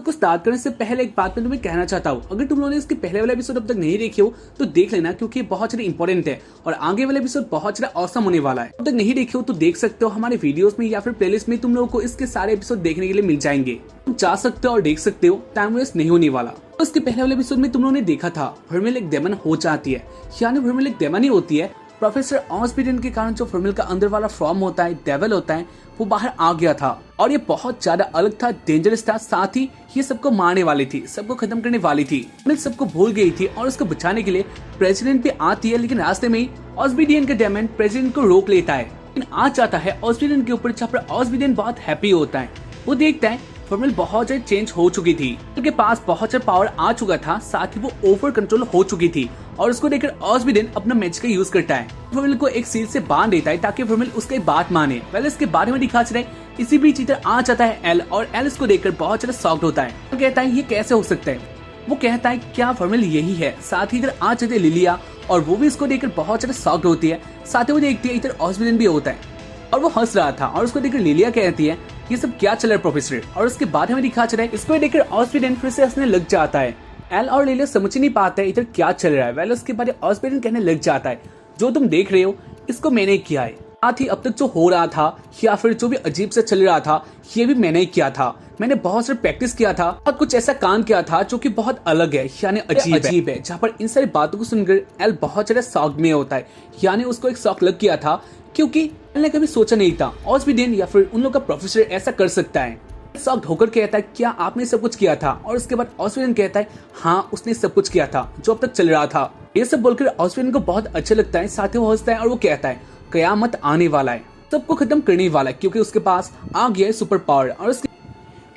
को स्टार्ट करने से पहले एक बात मैं तुम्हें कहना चाहता हूँ, अगर तुम लोगों ने इसके पहले वाला एपिसोड अब तक नहीं देखे हो तो देख लेना, क्योंकि ये बहुत ज्यादा इंपॉर्टेंट है और आगे वाला एपिसोड बहुत ज्यादा औसम होने वाला है। अब तक नहीं देखे हो तो देख सकते हो हमारे वीडियोस में या फिर प्लेलिस्ट में तुम लोगों को इसके सारे एपिसोड देखने के लिए मिल जाएंगे। तुम जा सकते हो और देख सकते हो, टाइम वेस्ट नहीं होने वाला। तो इसके पहले वाले एपिसोड में तुम लोगों ने देखा था वर्मिल एक डेमन हो जाती है, यानी वर्मिल एक डेमन ही होती है। प्रोफेसर ऑस्बीडेन के कारण जो वर्मिल का अंदर वाला फॉर्म होता है, डेविल होता है, वो बाहर आ गया था और ये बहुत ज्यादा अलग था, डेंजरस था, साथ ही ये सबको मारने वाली थी, सबको खत्म करने वाली थी। वर्मिल सबको भूल गई थी और उसको बचाने के लिए प्रेसिडेंट भी आती है, लेकिन रास्ते में ही ऑस्बीडियन का डेमन प्रेसिडेंट को रोक लेता है, लेकिन आ जाता है ऑस्बीडियन के ऊपर, जहाँ पर ऑस्बीडियन बहुत हैप्पी होता है। वो देखता है वर्मिल बहुत ज्यादा चेंज हो चुकी थी, उनके पास बहुत ज्यादा पावर आ चुका था, साथ ही वो ओवर कंट्रोल हो चुकी थी और उसको देखकर ऑस्बीडेन अपना मैजिक का यूज करता है। वर्मिल को एक सील से बांध देता है ताकि वर्मिल उसकी बात माने। पहले इसके बारे में दिखा रहे, इसी बीच इधर आ जाता है एल और एल इसको देखकर बहुत ज्यादा शॉक्ड होता है। वो कहता है ये कैसे हो सकता है, वो कहता है क्या वर्मिल यही है। साथ ही इधर आ जाते लिलिया और वो भी इसको देखकर बहुत ज्यादा शॉक्ड होती है। साथ ही वो देखती है इधर ऑस्बीडेन भी होता है और वो हंस रहा था और उसको देखकर लिलिया कहती है ये सब क्या चल रहा है प्रोफेसर, और उसके बाद हमें दिखा चला है इसको देखकर ऑस्बीडेन फिर से हंसने लग जाता है। एल और लिलिया समझ नहीं पाते है इधर क्या चल रहा है। वेल उसके बाद ऑस्बीडेन कहने लग जाता है जो तुम देख रहे हो इसको मैंने किया है, साथ ही अब तक जो हो रहा था या फिर जो भी अजीब से चल रहा था ये भी मैंने ही किया था। मैंने बहुत सारे प्रैक्टिस किया था और कुछ ऐसा काम किया था जो कि बहुत अलग है, यानी अजीब है। जहाँ पर इन सारी बातों को सुनकर एल बहुत ज्यादा शॉक में होता है, यानी उसको एक शॉक लग गया था क्योंकि एल ने कभी सोचा नहीं था ऑस्बीडेन या फिर उन लोग का प्रोफेसर ऐसा कर सकता है। शॉक्ड होकर कहता है क्या आपने सब कुछ किया था, और उसके बाद ऑस्बीडेन कहता है हाँ उसने सब कुछ किया था जो अब तक चल रहा था। ये सब बोलकर ऑस्बीडेन को बहुत अच्छा लगता है, साथ ही वो हंसता है और वो कहता है कयामत आने वाला है, सबको खत्म करने वाला है, क्योंकि उसके पास आ गया है सुपर पावर। और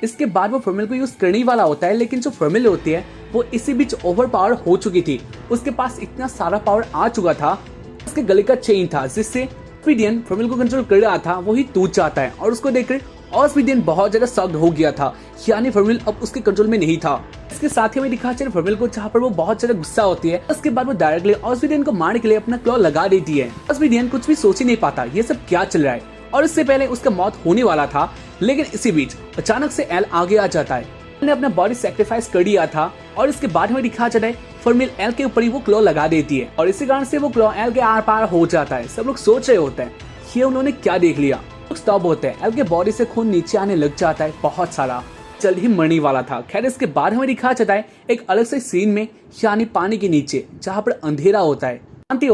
इसके बाद वो वर्मिल को यूज करने वाला होता है, लेकिन जो वर्मिल होती है वो इसी बीच ओवर पावर हो चुकी थी। उसके पास इतना सारा पावर आ चुका था, उसके गले का चेन था जिससे ऑस्बीडियन वर्मिल को कंट्रोल कर रहा था, वही टूट जाता है और उसको देखकर ऑस्बीडियन बहुत ज्यादा शॉक्ड हो गया था, यानी वर्मिल अब उसके कंट्रोल में नहीं था। इसके साथ ही हमें दिखा चले वर्मिल को जहाँ पर वो बहुत ज्यादा गुस्सा होती है। उसके बाद वो डायरेक्टली ऑस्बीडियन को मारने के लिए अपना क्लॉ लगा देती है। ऑस्बीडियन कुछ भी सोच ही नहीं पाता ये सब क्या चल रहा है और इससे पहले उसका मौत होने वाला था, लेकिन इसी बीच अचानक से एल आगे आ जाता है। एल ने अपना बॉडी सैक्रिफाइस कर दिया था और इसके बाद हमें दिखा चला है वर्मिल एल के ऊपर ही वो क्लॉ लगा देती है और इसी कारण से वो क्लॉ एल के आर पार हो जाता है। सब लोग सोच रहे होते हैं ये उन्होंने क्या देख लिया। स्टॉप होते हैं, एल के बॉडी से खून नीचे आने लग जाता है, बहुत सारा, जल्द ही मरने वाला था। खैर इसके बाद हमें दिखा जाता है एक अलग से सीन में, यानी पानी के नीचे जहाँ पर अंधेरा होता है, शांति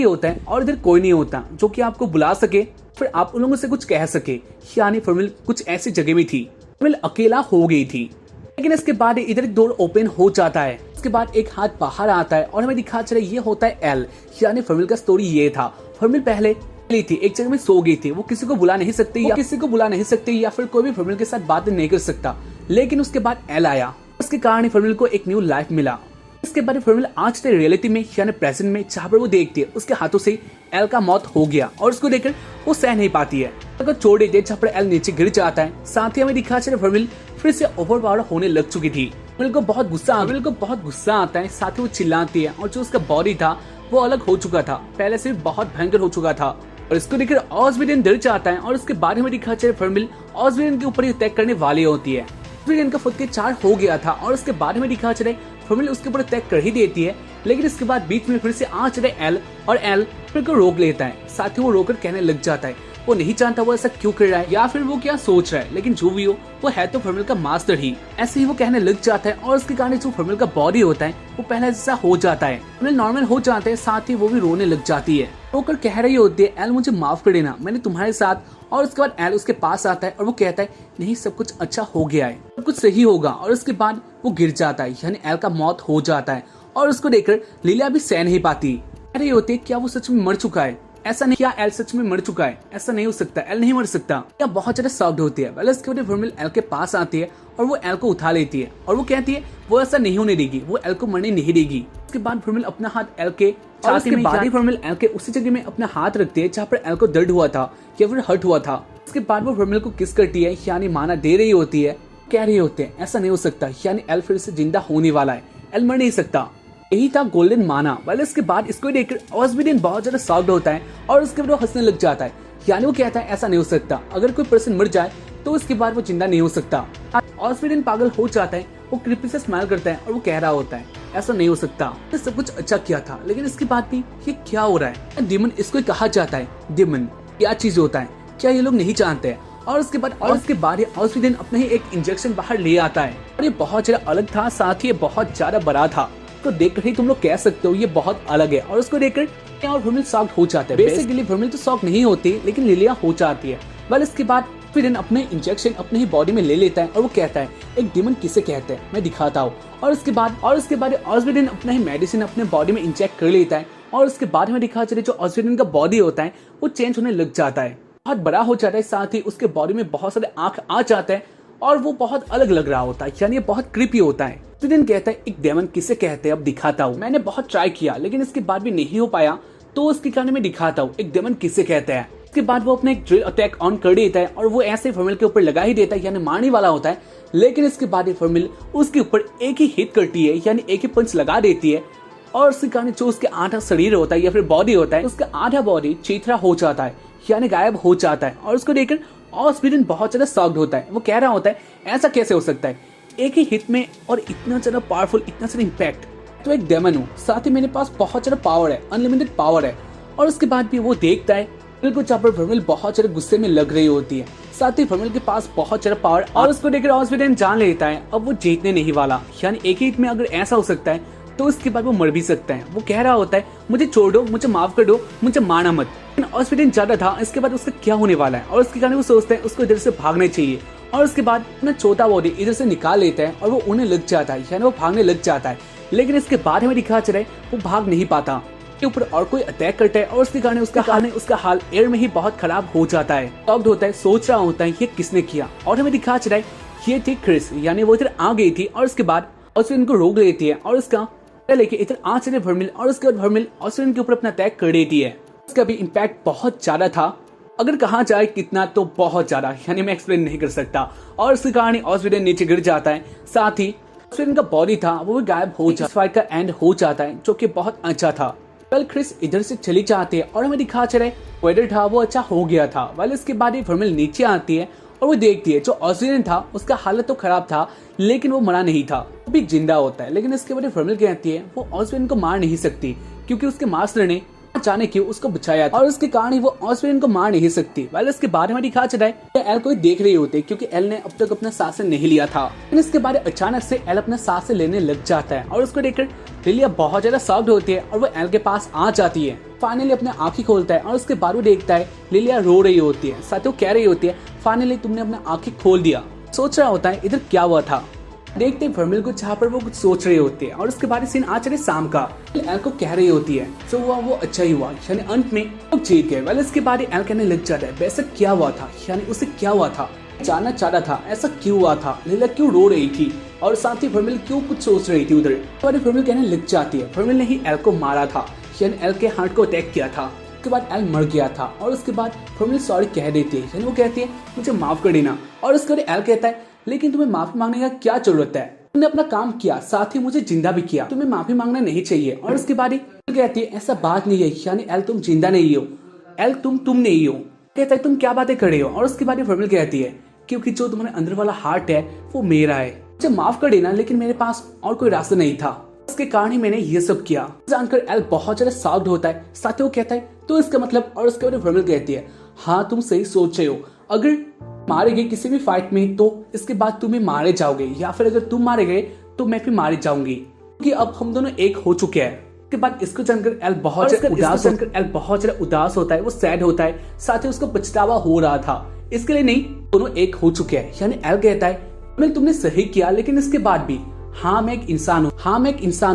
होता है और इधर कोई नहीं होता जो कि आपको बुला सके फिर आप उन लोगों से कुछ कह सके, यानी वर्मिल कुछ ऐसी जगह में थी, वर्मिल अकेला हो गई थी। लेकिन इसके बाद इधर एक डोर ओपन हो जाता है, उसके बाद एक हाथ बाहर आता है और हमें दिखा चला ये होता है एल, यानी वर्मिल का स्टोरी ये था। वर्मिल पहले थी, एक जगह में सो गई थी, वो किसी को बुला नहीं सकती या फिर कोई भी वर्मिल के साथ बात नहीं कर सकता, लेकिन उसके बाद एल आया, उसके कारण वर्मिल को एक न्यू लाइफ मिला। इसके बाद वर्मिल आज से रियलिटी में यानी प्रेजेंट में जहाँ पर वो देखती है उसके हाथों से एल का मौत हो गया और उसको देखकर वो सह नहीं पाती है, अगर छोड़ देती है जहाँ पर एल नीचे गिर जाता है। साथ ही हमें दिखा चला वर्मिल फिर से ओवर पावर होने लग चुकी थी। वर्मिल को बहुत गुस्सा आता है, साथ ही वो चिल्लाती है और जो उसका बॉडी था वो अलग हो चुका था, पहले से बहुत भयंकर हो चुका था और इसको देखकर ऑस्बीडियन डर जाता है और उसके बारे में दिखा चले वर्मिल ऑस्बीडियन के ऊपर ही अटैक करने वाली होती है। ऑस्बीडियन का खुद के 4 हो गया था और उसके बारे में दिखा चले वर्मिल उसके ऊपर अटैक कर ही देती है, लेकिन इसके बाद बीच में फिर से आ चले एल और एल फिर को रोक लेता है। साथ ही वो रोकर कहने लग जाता है वो नहीं जानता वो ऐसा क्यों कर रहा है या फिर वो क्या सोच रहा है, लेकिन जो भी हो वो है तो वर्मिल का मास्टर ही। ऐसे ही वो कहने लग जाता है और उसके कारण जो वर्मिल का बॉडी होता है वो पहले जैसा हो जाता है, वर्मिल नॉर्मल हो जाता है। साथ ही वो भी रोने लग जाती है, रोकर कह रही होती है एल मुझे माफ कर देना, मैंने तुम्हारे साथ। और उसके बाद एल उसके पास आता है और वो कहता है नहीं सब कुछ अच्छा हो गया है, सब कुछ सही होगा। और उसके बाद वो गिर जाता है, यानी एल का मौत हो जाता है और उसको देखकर लिलिया भी सह नहीं पाती, कह रही होती है क्या वो सच में मर चुका है, ऐसा नहीं, क्या एल सच में मर चुका है, ऐसा नहीं हो सकता, एल नहीं मर सकता। क्या बहुत ज्यादा शॉक्ड होती है। वेल इसके बाद वर्मिल एल के पास आती है और वो एल को उठा लेती है और वो कहती है वो ऐसा नहीं होने देगी, वो एल को मरने नहीं देगी। उसके बाद वर्मिल अपना हाथ एल के छाती में, वर्मिल एल के उसी जगह में अपना हाथ रखती है जहाँ पर एल को दर्द हुआ था या फिर हर्ट हुआ था। उसके बाद वो वर्मिल को किस करती है, यानी माना दे रही होती है, कह रही होते हैं ऐसा नहीं हो सकता, यानी एल फिर से जिंदा होने वाला है, एल मर नहीं सकता, यही था गोल्डन माना। वेल इसके बाद इसको देखकर ऑस्बीडियन बहुत ज्यादा शॉक्ड होता है और उसके बाद वो हंसने लग जाता है, यानी वो कहता है ऐसा नहीं हो सकता, अगर कोई पर्सन मर जाए तो उसके बाद वो जिंदा नहीं हो सकता। ऑस्विडेन पागल हो जाता है, वो क्रिपी से स्माइल करता है और वो कह रहा होता है ऐसा नहीं हो सकता, ये सब कुछ अच्छा किया था, लेकिन इसके बाद भी ये क्या हो रहा है। डेमन इसको कहा जाता है डेमन, क्या चीज होता है क्या ये लोग नहीं जानते हैं। और उसके बाद ऑस्विडेन अपने ही एक इंजेक्शन बाहर ले आता है और ये बहुत ज्यादा अलग था, साथ ही ये बहुत ज्यादा बड़ा था। तो देखकर ही तुम लोग कह सकते हो ये बहुत अलग है। और उसको देखकर और वर्मिल शॉक हो जाते हैं। बेसिकली वर्मिल तो शॉक नहीं होती, लेकिन लिलिया हो जाती है। वेल इसके बाद ऑस्विडेन अपने इंजेक्शन अपने ही बॉडी में ले लेता है और वो कहता है एक डेमन किसे कहते हैं मैं दिखाता हूँ। और उसके बाद ऑस्विडेन अपना ही मेडिसिन अपने बॉडी में इंजेक्ट कर लेता है और उसके बाद में दिखा चले जो ऑस्विडेन का बॉडी होता है वो चेंज होने लग जाता है, बहुत बड़ा हो जाता है, साथ ही उसके बॉडी में बहुत सारे आंख आ जाते हैं और वो बहुत अलग लग रहा होता है, यानी ये बहुत क्रीपी होता है। ऑस्विडेन कहता है एक डेमन किसे कहते हैं अब दिखाता हूँ, मैंने बहुत ट्राई किया लेकिन इसके बाद भी नहीं हो पाया, तो उसके कारण मैं दिखाता हूँ एक डेमन किसे कहते हैं। उसके बाद वो अपने एक ड्रिल अटैक ऑन कर देता है और वो ऐसे वर्मिल के ऊपर लगा ही देता है, यानी मारने वाला होता है। लेकिन इसके बाद ये वर्मिल उसके ऊपर एक ही हिट करती है, यानी एक ही पंच लगा देती है और उसके कारण जो उसके आधा शरीर होता है या फिर बॉडी होता है उसका आधा बॉडी चीथड़ा हो जाता है, यानी गायब हो जाता है। और उसको देखकर ऑस्विडेन बहुत ज्यादा शॉक्ड होता है, वो कह रहा होता है ऐसा कैसे हो सकता है, एक ही हिट में और इतना ज्यादा पावरफुल, इतना ज्यादा इम्पैक्ट, तो एक डेमन हूँ, साथ ही मेरे पास बहुत ज्यादा पावर है, अनलिमिटेड पावर है। और उसके बाद भी वो देखता है बिल्कुल जहाँ पर वर्मिल बहुत ज्यादा गुस्से में लग रही होती है, साथ ही वर्मिल के पास बहुत ज्यादा पावर। और उसको देखकर ऑस्विडेन जान लेता है अब वो जीतने नहीं वाला, यानी एक ही हिट में अगर ऐसा हो सकता है तो उसके बाद वो मर भी सकता है। वो कह रहा होता है मुझे छोड़ दो, मुझे माफ कर दो, मुझे मारना मत। ऑस्विडेन ज्यादा था इसके बाद उसका क्या होने वाला है और उसके कारण वो सोचता है उसको इधर से भागना चाहिए। और उसके बाद अपना छोटा बॉडी इधर से निकाल लेता है और वो उन्हें लग जाता है, यानी वो भागने लग जाता है। लेकिन इसके बाद हमें दिखा चला है वो भाग नहीं पाता, के ऊपर और कोई अटैक करता है और उसके कारण उसका हाल एयर में ही बहुत खराब हो जाता है। शॉक्ड होता है, सोच रहा होता है ये किसने किया। और हमें दिखा चला है ये थी क्रिस, यानी वो इधर आ गई थी और उसके बाद ऑस्विडेन को रोक लेती है और उसका लेके इधर आ चले वर्मिल और उसके बाद वर्मिल ऑस्विडेन के ऊपर अपना अटैक कर देती है। उसका भी इम्पैक्ट बहुत ज्यादा था, अगर कहा जाए कितना तो बहुत ज्यादा, यानी मैं एक्सप्लेन नहीं कर सकता। और उसके कारण ऑस्विडेन नीचे गिर जाता है, साथ ही ऑस्विडेन का बॉडी था वो भी गायब हो जाता है। फाइट का एंड हो जाता है जो कि बहुत अच्छा था। कल क्रिस इधर से चली जाती है और हमें दिखा चले वेदर था वो अच्छा हो गया था। वाल इसके बाद वर्मिल नीचे आती है और वो देखती है जो ऑस्विडेन था उसका हालत तो खराब था लेकिन वो मरा नहीं था, वो भी जिंदा होता है। लेकिन इसके बाद वर्मिल कहती है वो ऑस्विडेन को मार नहीं सकती क्योंकि उसके मास्टर ने जाने क्यों उसको बचाया था और उसके कारण ही वो ऑस्विडेन को मार नहीं सकती। वाल इसके बारे में दिखा चला है एल को देख रही होती है क्योंकि एल ने अब तक अपना सांसें नहीं लिया था। लेकिन इसके बाद अचानक से एल अपना सांसें लेने लग जाता है और उसको देखकर लिलिया बहुत ज्यादा शॉक्ड होती है और वो एल के पास आ जाती है। फाइनली अपने आंखें खोलता है और उसके बाद वो देखता है लिलिया रो रही होती है, साथ ही वो कह रही होती है फाइनली तुमने अपना आंखें खोल दिया। सोच रहा होता है इधर क्या हुआ था, देखते वर्मिल को जहाँ पर वो कुछ सोच रही होती है। और उसके बाद सीन आ चले शाम का, एल को कह रही होती है जो हुआ वो अच्छा ही हुआ, यानी अंत में वो जीत गए। वेल इसके बाद एल कहने लग जाता है वैसे क्या हुआ था, यानी उसे क्या हुआ था, जानना चाहता था ऐसा क्यों हुआ था, लीला क्यों रो रही थी और साथ ही वर्मिल क्यों कुछ सोच रही थी उधर। वर्मिल कहने लग जाती है वर्मिल ने ही एल को मारा था, यानी एल के हार्ट को अटैक किया था। उसके बाद एल मर गया था और उसके बाद वर्मिल सॉरी कह देती है, यानी वो कहती है मुझे माफ कर देना। और उसके बाद एल कहता है लेकिन तुम्हें माफी मांगने का क्या जरूरत है, तुमने अपना काम किया, साथ ही मुझे जिंदा भी किया, तुम्हें माफी मांगना नहीं चाहिए। और उसके बाद कहती है ऐसा बात नहीं है, यानी एल तुम जिंदा नहीं हो, एल तुम नहीं हो। कहता है तुम क्या बातें कर रहे हो। और उसके बाद वर्मिल कहती है क्योंकि जो तुम्हारे अंदर वाला हार्ट है वो मेरा है, मुझे माफ कर देना लेकिन मेरे पास और कोई रास्ता नहीं था, इसके कारण ही मैंने ये सब किया। जानकर एल बहुत ज्यादा शॉक्ड होता है, साथ ही वो कहता है तो इसका मतलब। और उसके बाद वर्मिल कहती है हाँ तुम सही सोच रहे हो, अगर मारे गए किसी भी फाइट में तो इसके बाद तुम्हें मारे जाओगे, या फिर अगर तुम मारे गए तो मैं भी मारी जाऊंगी, क्योंकि अब हम दोनों एक हो चुके हैं। उसके बाद इसको जानकर एल बहुत ज्यादा उदास होता है, वो सैड होता है, साथ ही उसको पछतावा हो रहा था, इसके लिए नहीं दोनों एक हो चुके हैं। यानी एल कहता है तुमने सही किया लेकिन इसके बाद भी हाँ मैं एक इंसान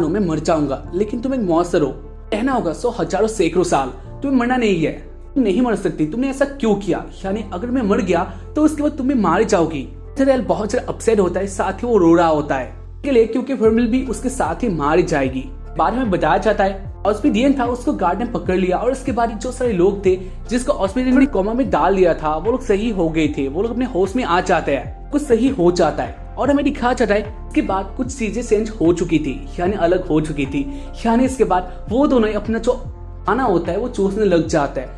हूँ, मैं मर जाऊंगा लेकिन तुम एक मॉन्स्टर हो, रहना होगा 100 हजारों सैकड़ों साल, तुम्हें मरना नहीं है, तुम नहीं मर सकती, तुमने ऐसा क्यों किया, यानी अगर मैं मर गया तो उसके बाद तुम्हें मारी जाओगी। एल बहुत ज्यादा अपसेट होता है, साथ ही वो रो रहा होता है के लिए क्योंकि वर्मिल भी उसके साथ ही मारी जाएगी। बाद में बताया जाता है ऑस्विडियन था उसको गार्ड ने पकड़ लिया और उसके बाद जो सारे लोग थे जिसको ऑस्विडियन ने कोमा में डाल दिया था वो लोग सही हो गए थे, वो लोग अपने होश में आ जाते हैं, कुछ सही हो जाता है। और हमें दिखा जाता है इसके बाद कुछ चीजें चेंज हो चुकी थी, यानी अलग हो चुकी थी, यानी इसके बाद वो दोनों अपना जो खाना होता है वो चूसने लग जाता है।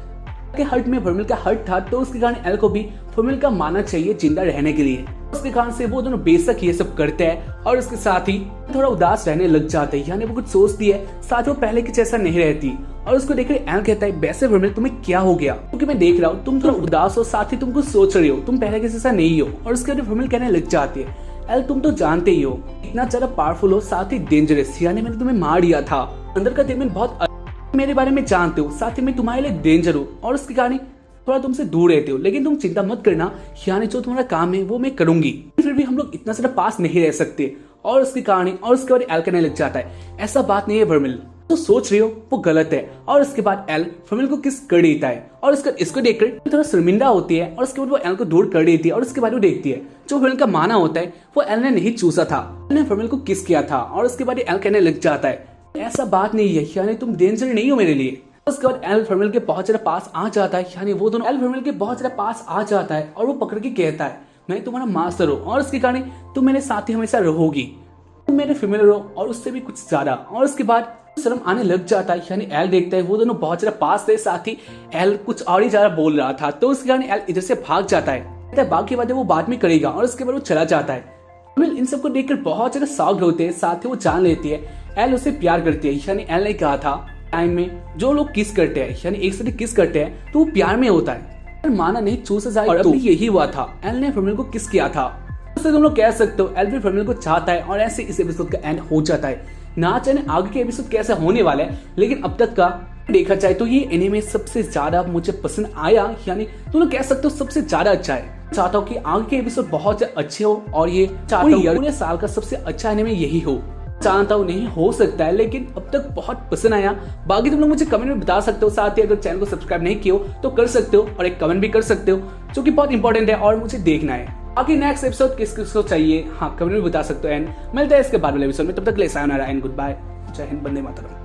के हर्ट में वर्मिल का हर्ट था तो उसके कारण एल को भी वर्मिल का मानना चाहिए जिंदा रहने के लिए। उसके कारण से वो दोनों बेशक ये सब करते हैं और उसके साथ ही थोड़ा उदास रहने लग जाते हैं, यानी वो कुछ सोचती है, साथ वो पहले की जैसा नहीं रहती। और उसको देखकर एल कहता है, वैसे वर्मिल तुम्हें क्या हो गया, क्योंकि मैं देख रहा हूँ तुम थोड़ा उदास हो, साथ ही तुम कुछ सोच रही हो, तुम पहले के जैसा नहीं हो। और उसके बाद वर्मिल कहने लग जाती है, एल तुम तो जानते ही हो इतना ज्यादा पावरफुल हो, साथ ही डेंजरस, यानी मैंने तुम्हें मार दिया था। अंदर का दिल बहुत मेरे बारे में जानते हो, साथ ही मैं तुम्हारे लिए डेंजर हूँ और उसके कारण थोड़ा तुमसे दूर रहते हो, लेकिन तुम चिंता मत करना, यानी जो तुम्हारा काम है वो मैं करूंगी। फिर भी हम लोग इतना ज्यादा पास नहीं रह सकते। और उसके कारण और उसके बाद एल कहने लग जाता है, ऐसा बात नहीं है वर्मिल, तो सोच रही हो वो गलत है। और उसके बाद एल वर्मिल को किस कर देता है और इसको देखकर थोड़ा शर्मिंदा होती है और उसके बाद वो एल को दूर कर देती है। और उसके बाद वो देखती है जो वर्मिल का माना होता है वो एल ने नहीं चूसा था, एल ने वर्मिल को किस किया था। और उसके बाद एल कहने लग जाता है, ऐसा बात नहीं है, यानी तुम डेंजर नहीं हो मेरे लिए। उसके बाद एल वर्मिल के बहुत ज्यादा पास आ जाता है, यानी वो दोनों एल वर्मिल के बहुत ज्यादा पास आ जाता है और वो पकड़ के कहता है, मैं तुम्हारा मास्टर हूँ और उसके कारण तुम मेरे साथ ही हमेशा रहोगी, तुम मेरे फीमेल हो और उससे भी कुछ ज्यादा। और उसके बाद शर्म आने लग जाता है, यानी एल देखता है वो दोनों बहुत ज्यादा पास थे, साथ ही एल कुछ और ही ज्यादा बोल रहा था, तो उसके कारण एल इधर से भाग जाता है, कहता है बाकी बातें वो बाद में करेगा। और उसके बाद वो चला जाता है। इन सबको देखकर बहुत ज्यादा शॉक्ड होते हैं, साथ ही वो जान लेती है एल उसे प्यार करती है, यानी एल ने कहा था टाइम में जो लोग किस करते हैं, यानी एक साथ किस करते हैं तो वो प्यार में होता है। माना नहीं चूस जाए, और अभी यही हुआ था, एल ने वर्मिल को किस किया था। उससे तुम लोग कह सकते हो एल भी वर्मिल को चाहता है और ऐसे इस एपिसोड का एंड हो जाता है। ना चाहे आगे के एपिसोड कैसा होने वाला है, लेकिन अब तक का देखा जाए तो ये एनीमे सबसे ज्यादा मुझे पसंद आया, यानी तुम लोग कह सकते हो सबसे ज्यादा अच्छा है। चाहता हूँ कि आगे के एपिसोड बहुत अच्छे हो और ये चाहता हूँ पूरे साल का सबसे अच्छा एनीमे यही हो। चाहता हूँ नहीं हो सकता है, लेकिन अब तक बहुत पसंद आया। बाकी तुम लोग मुझे कमेंट में बता सकते हो, साथ ही अगर चैनल को सब्सक्राइब नहीं किया हो तो कर सकते हो और एक कमेंट भी कर सकते हो, जो कि बहुत इंपॉर्टेंट है और मुझे देखना है। बाकी नेक्स्ट एपिसोड किस को चाहिए, हाँ कमेंट में बता सकते हो। एंड मिलते हैं इसके बाद वाले एपिसोड में, तब तक ले सायोनारा एंड गुड बाय। जय हिंद, वंदे मातरम।